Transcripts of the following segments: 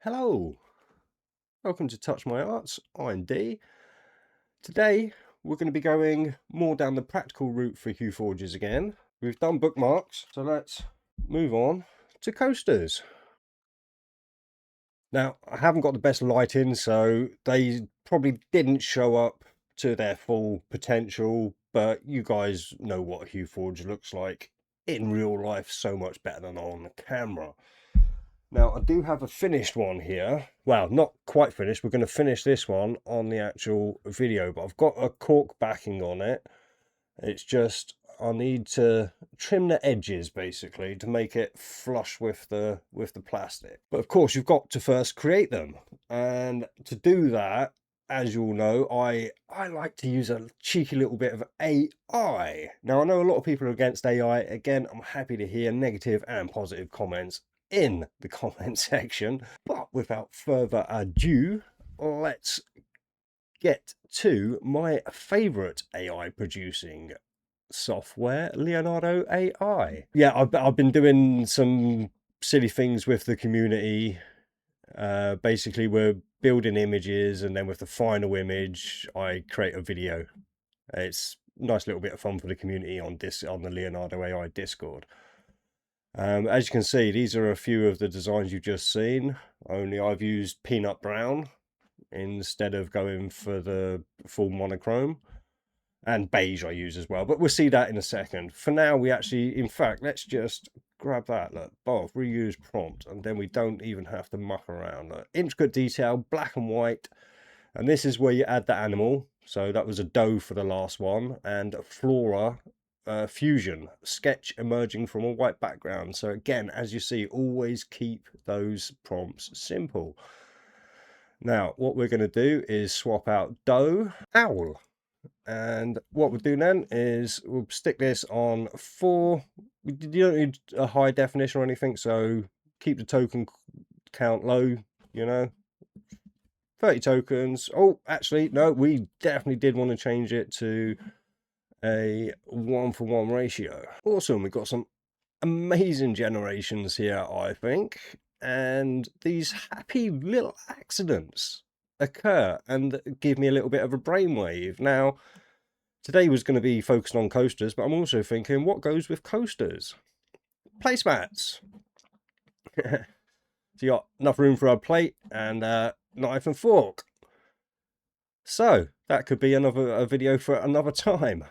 Hello, welcome to Touch My Arts. I'm D. Today we're going to be going more down the practical route for Hueforges again. We've done bookmarks, so let's move on to coasters. Now, I haven't got the best lighting, so they probably didn't show up to their full potential, but you guys know what Hueforge looks like in real life so much better than on the camera. Now, I do have a finished one here. Well, not quite finished. We're going to finish this one on the actual video, but I've got a cork backing on it. It's just, I need to trim the edges, basically, to make it flush with the plastic. But of course, you've got to first create them. And to do that, as you all know, I like to use a cheeky little bit of AI. Now, I know a lot of people are against AI. Again, I'm happy to hear negative and positive comments in the comment section. But without further ado, let's get to my favorite AI producing software, Leonardo.Ai. Yeah, I've been doing some silly things with the community. Basically, we're building images, and then with the final image, I create a video. It's a nice little bit of fun for the community on the Leonardo.Ai Discord. As you can see, these are a few of the designs you've just seen, only I've used peanut brown instead of going for the full monochrome, and beige I use as well, but we'll see that in a second. For now, we actually, in fact, let's just grab that, look, both reuse prompt, and then we don't even have to muck around. Look, intricate detail, black and white, and this is where you add the animal. So that was a doe for the last one, and flora fusion, sketch emerging from a white background. So again, as you see, always keep those prompts simple. Now, what we're going to do is swap out doe, owl. And what we'll do then is we'll stick this on 4. You don't need a high definition or anything, so keep the token count low, 30 tokens. Oh, actually, no, we definitely did want to change it to a 1-for-1 ratio. Awesome, we've got some amazing generations here, I think. And these happy little accidents occur and give me a little bit of a brainwave. Now, today was going to be focused on coasters, but I'm also thinking, what goes with coasters? Placemats. So you got enough room for a plate and a knife and fork. So that could be a video for another time.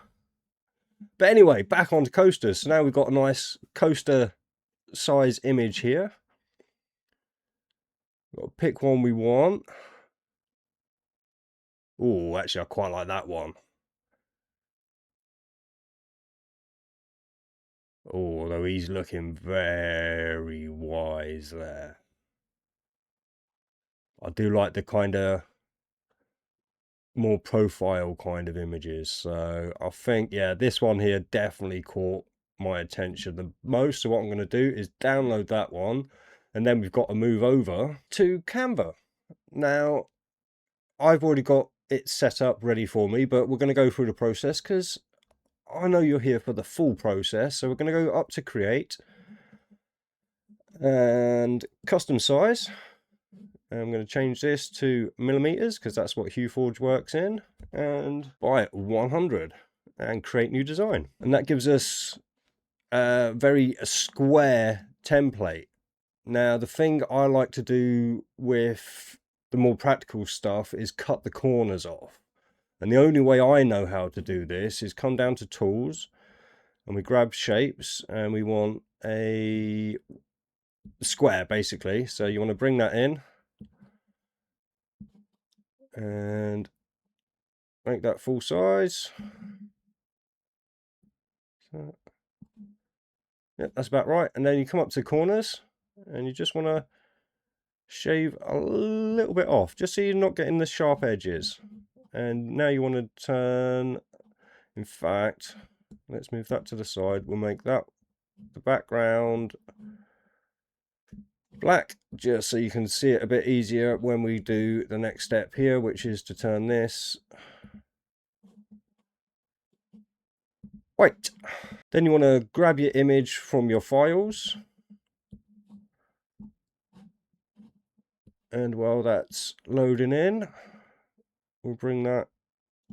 But anyway, back onto coasters. So now we've got a nice coaster size image here. Got to pick one we want. Oh, actually, I quite like that one. Oh, although he's looking very wise there. I do like the kind of more profile kind of images. So I think, yeah, this one here definitely caught my attention the most. So what I'm going to do is download that one, and then we've got to move over to Canva. Now, I've already got it set up ready for me, but we're going to go through the process because I know you're here for the full process. So we're going to go up to create and custom size. And I'm going to change this to millimeters because that's what Hueforge works in, and by 100 and create new design. And that gives us a very square template. Now, the thing I like to do with the more practical stuff is cut the corners off. And the only way I know how to do this is come down to tools, and we grab shapes, and we want a square basically. So you want to bring that in and make that full size. So, yeah, that's about right. And then you come up to the corners and you just want to shave a little bit off, just so you're not getting the sharp edges. And now you want to turn, in fact, let's move that to the side. We'll make that the background black, just so you can see it a bit easier when we do the next step here, which is to turn this white. Then you want to grab your image from your files, And while that's loading in, we'll bring that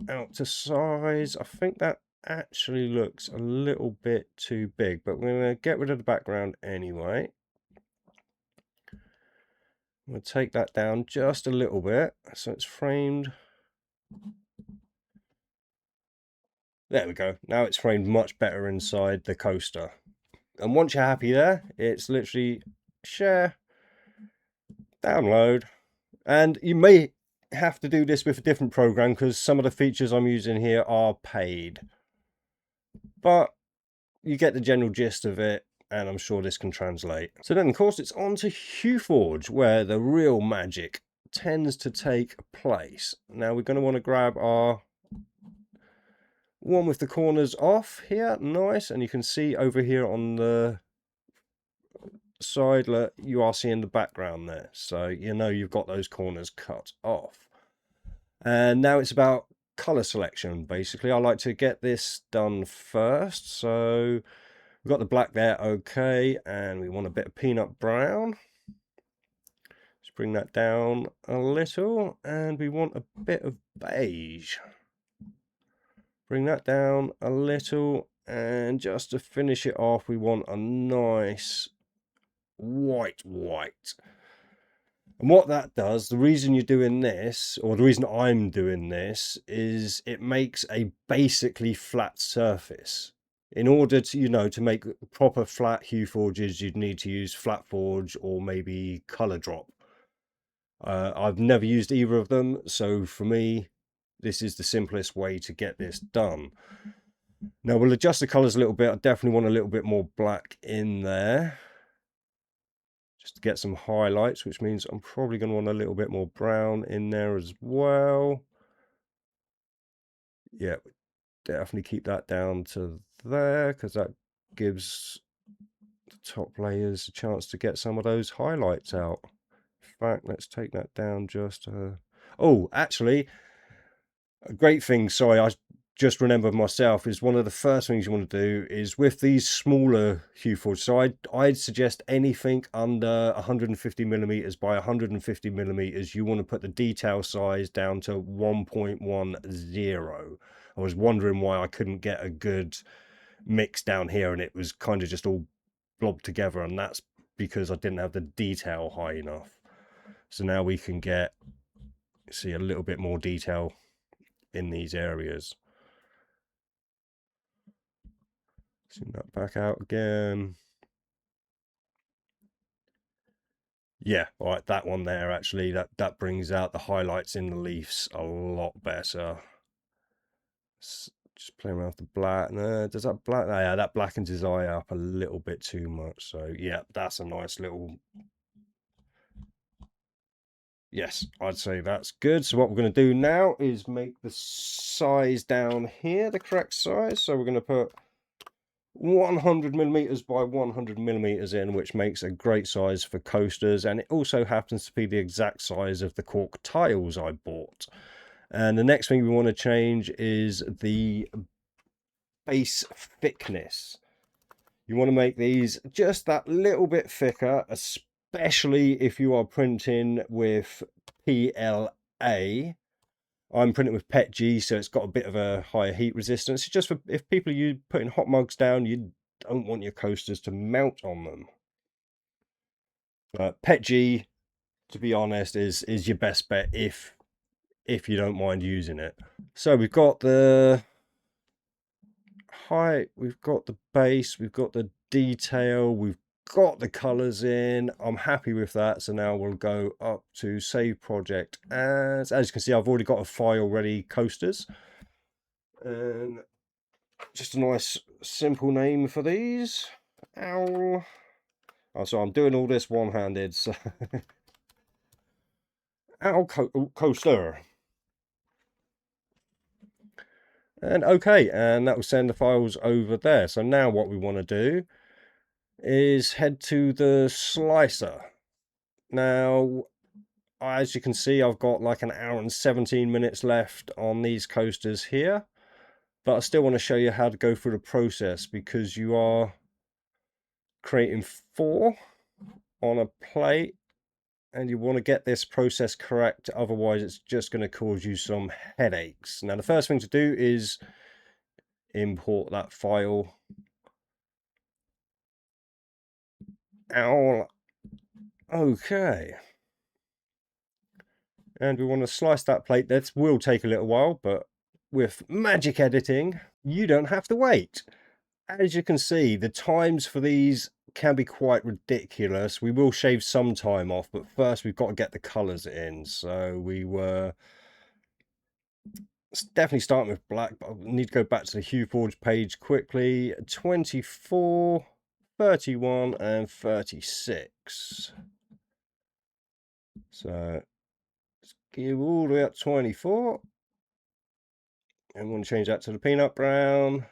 out to size. I think that actually looks a little bit too big, but we're going to get rid of the background anyway. We'll take that down just a little bit so it's framed. There we go. Now it's framed much better inside the coaster. And once you're happy there, it's literally share, download. And you may have to do this with a different program because some of the features I'm using here are paid. But you get the general gist of it, and I'm sure this can translate. So then, of course, it's on to Hueforge, where the real magic tends to take place. Now we're going to want to grab our one with the corners off here, nice, and you can see over here on the side, look, you are seeing the background there, so you know you've got those corners cut off. And now it's about color selection. Basically, I like to get this done first. So we've got the black there, okay, and we want a bit of peanut brown. Let's bring that down a little, and we want a bit of beige. Bring that down a little, and just to finish it off, we want a nice white. And what that does, the reason you're doing this, or the reason I'm doing this, is it makes a basically flat surface. In order to, you know, to make proper flat Hueforges, you'd need to use Flatforge or maybe Color Drop. I've never used either of them, so for me, this is the simplest way to get this done. Now we'll adjust the colors a little bit. I definitely want a little bit more black in there, just to get some highlights, which means I'm probably going to want a little bit more brown in there as well. Yeah, definitely keep that down to there, because that gives the top layers a chance to get some of those highlights out. In fact, let's take that down just oh, actually, a great thing, sorry, I just remembered myself, is one of the first things you want to do is with these smaller Hueforge. So I'd suggest anything under 150 millimeters by 150 millimeters. You want to put the detail size down to 1.10. I was wondering why I couldn't get a good mix down here, and it was kind of just all blobbed together, and that's because I didn't have the detail high enough. So now we can get, see, a little bit more detail in these areas. Zoom that back out again. Yeah, all right, that one there, actually, that brings out the highlights in the leaves a lot better. Just playing around with the black. Does that black? Yeah, that blackens his eye up a little bit too much. So yeah, that's a nice little. Yes, I'd say that's good. So what we're going to do now is make the size down here the correct size. So we're going to put 100 millimeters by 100 millimeters in, which makes a great size for coasters, and it also happens to be the exact size of the cork tiles I bought. And the next thing we want to change is the base thickness. You want to make these just that little bit thicker, especially if you are printing with PLA. I'm printing with PETG, so it's got a bit of a higher heat resistance. It's just for if people are putting hot mugs down, you don't want your coasters to melt on them. But PETG, to be honest, is your best bet if you don't mind using it. So we've got the height, we've got the base, we've got the detail, we've got the colors in. I'm happy with that. So now we'll go up to save project. As you can see, I've already got a file ready, coasters, and just a nice simple name for these. Owl. Oh, so I'm doing all this one-handed. So Owl coaster. And okay, and that will send the files over there. So now what we want to do is head to the slicer. Now, as you can see, I've got like an hour and 17 minutes left on these coasters here, but I still want to show you how to go through the process, because you are creating 4 on a plate, and you want to get this process correct, otherwise it's just going to cause you some headaches. Now the first thing to do is import that file. Okay, and we want to slice that plate. That will take a little while, but with magic editing you don't have to wait. As you can see, the times for these can be quite ridiculous. We will shave some time off, but first we've got to get the colors in. So we were definitely starting with black, but I need to go back to the Hueforge page quickly. 24, 31 and 36. So let's give all the way up to 24, and we'll change that to the peanut brown.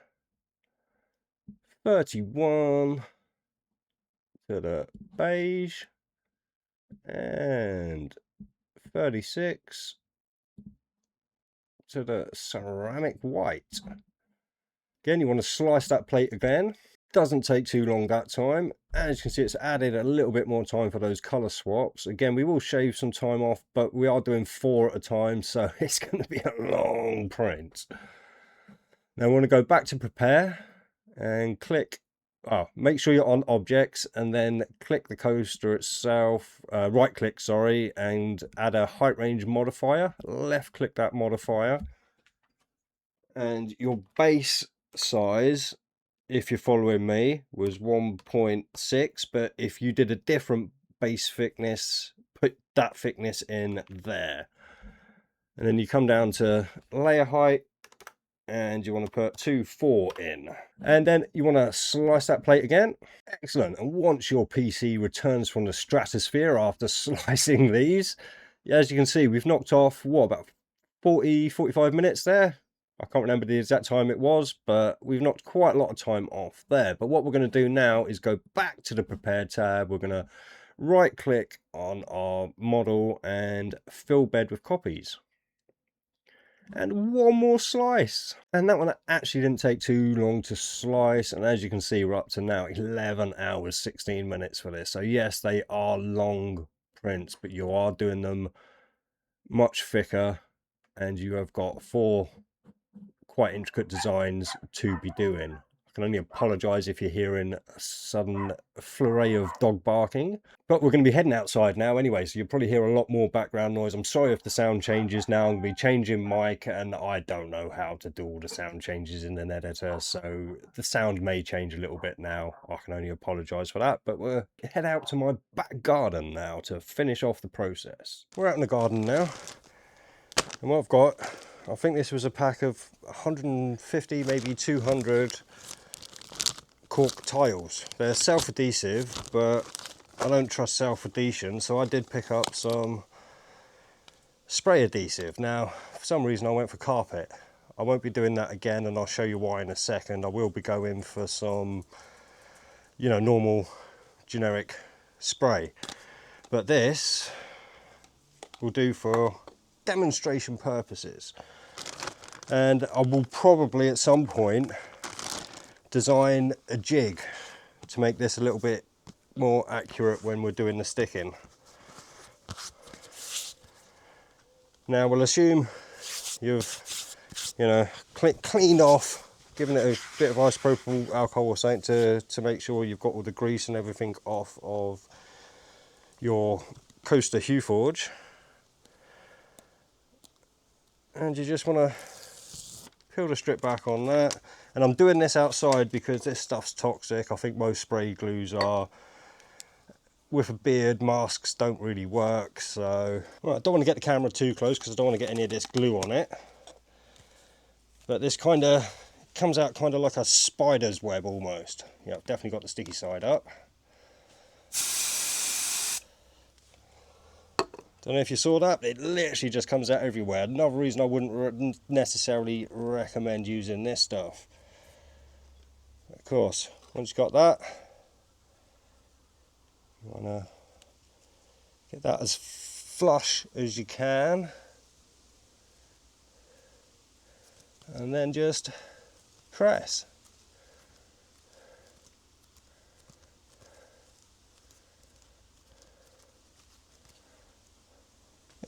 31 to the beige, and 36 to the ceramic white. Again, you want to slice that plate again. Doesn't take too long that time. As you can see, it's added a little bit more time for those color swaps. Again, we will shave some time off, but we are doing 4 at a time, so it's going to be a long print. Now we want to go back to prepare and click, make sure you're on objects, and then click the coaster itself, right click, sorry, and add a height range modifier. Left click that modifier, and your base size, if you're following me, was 1.6, but if you did a different base thickness, put that thickness in there. And then you come down to layer height, and you want to put 2.4 in, and then you want to slice that plate again. Excellent. And once your PC returns from the stratosphere after slicing these, as you can see, we've knocked off what, about 45 minutes there. I can't remember the exact time it was, but we've knocked quite a lot of time off there. But what we're going to do now is go back to the prepare tab. We're going to right click on our model and fill bed with copies. And one more slice, and that one actually didn't take too long to slice. And as you can see, we're up to now 11 hours 16 minutes for this. So yes, they are long prints, but you are doing them much thicker, and you have got 4 quite intricate designs to be doing. I can only apologize if you're hearing a sudden flurry of dog barking, but we're going to be heading outside now anyway, so you'll probably hear a lot more background noise. I'm sorry if the sound changes now. I'm going to be changing mic, and I don't know how to do all the sound changes in an editor, so the sound may change a little bit now. I can only apologize for that, but we'll head out to my back garden now to finish off the process. We're out in the garden now, and what I've got, I think this was a pack of 150, maybe 200 cork tiles. They're self-adhesive, but I don't trust self-adhesion, so I did pick up some spray adhesive. Now, for some reason I went for carpet. I won't be doing that again, and I'll show you why in a second. I will be going for some, you know, normal generic spray. But this will do for demonstration purposes. And I will probably at some point design a jig to make this a little bit more accurate when we're doing the sticking. Now we'll assume you've, you know, cleaned off, given it a bit of isopropyl alcohol or something to make sure you've got all the grease and everything off of your coaster Hueforge. And you just want to peel the strip back on that. And I'm doing this outside because this stuff's toxic. I think most spray glues are. With a beard, masks don't really work. So well, I don't want to get the camera too close because I don't want to get any of this glue on it. But this kind of comes out kind of like a spider's web almost. Yeah, I've definitely got the sticky side up. Don't know if you saw that, it literally just comes out everywhere. Another reason I wouldn't necessarily recommend using this stuff. Of course, once you've got that, you want to get that as flush as you can. And then just press.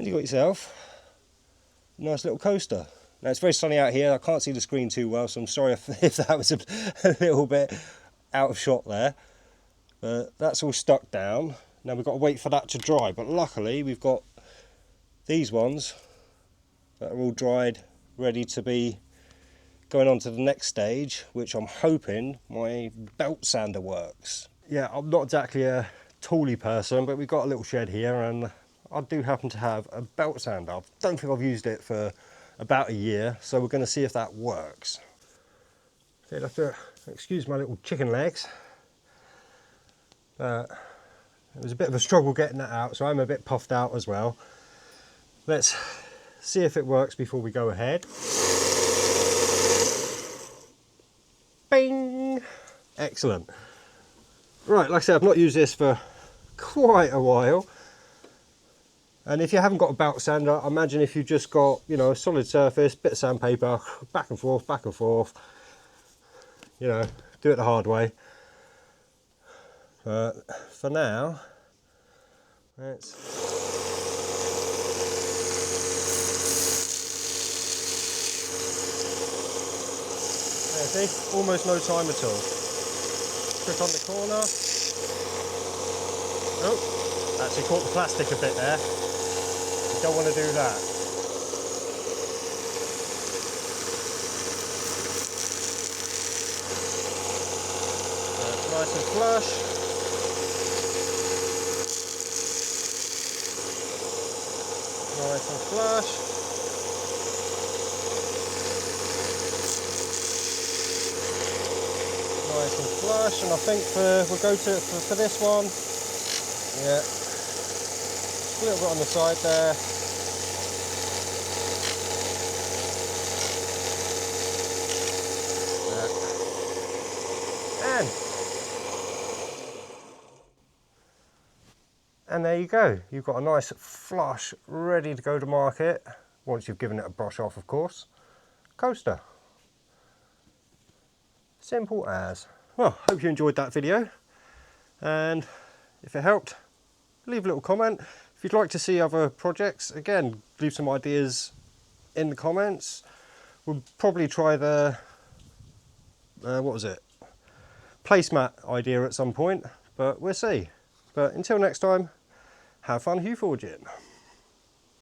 you got yourself a nice little coaster. Now it's very sunny out here, I can't see the screen too well, so I'm sorry if that was a little bit out of shot there. But that's all stuck down. Now we've got to wait for that to dry, but luckily we've got these ones that are all dried, ready to be going on to the next stage, which I'm hoping my belt sander works. Yeah, I'm not exactly a tooly person, but we've got a little shed here and I do happen to have a belt sander. I don't think I've used it for about a year, so we're going to see if that works. So you'll have to excuse my little chicken legs. It was a bit of a struggle getting that out, so I'm a bit puffed out as well. Let's see if it works before we go ahead. Bing! Excellent. Right, like I said, I've not used this for quite a while. And if you haven't got a belt sander, imagine if you've just got, you know, a solid surface, bit of sandpaper, back and forth, you know, do it the hard way. But for now, let's... There, see, almost no time at all. Click on the corner. Oh, actually caught the plastic a bit there. You don't want to do that. Nice and flush. Nice and flush. Nice and flush, and I think we'll go to for this one. Yeah, a little bit on the side there. And there you go. You've got a nice flush, ready to go to market. Once you've given it a brush off, of course. Coaster. Simple as. Well, hope you enjoyed that video. And if it helped, leave a little comment. If you'd like to see other projects, again, leave some ideas in the comments. We'll probably try the, what was it? Placemat idea at some point, but we'll see. But until next time, have fun Hueforging.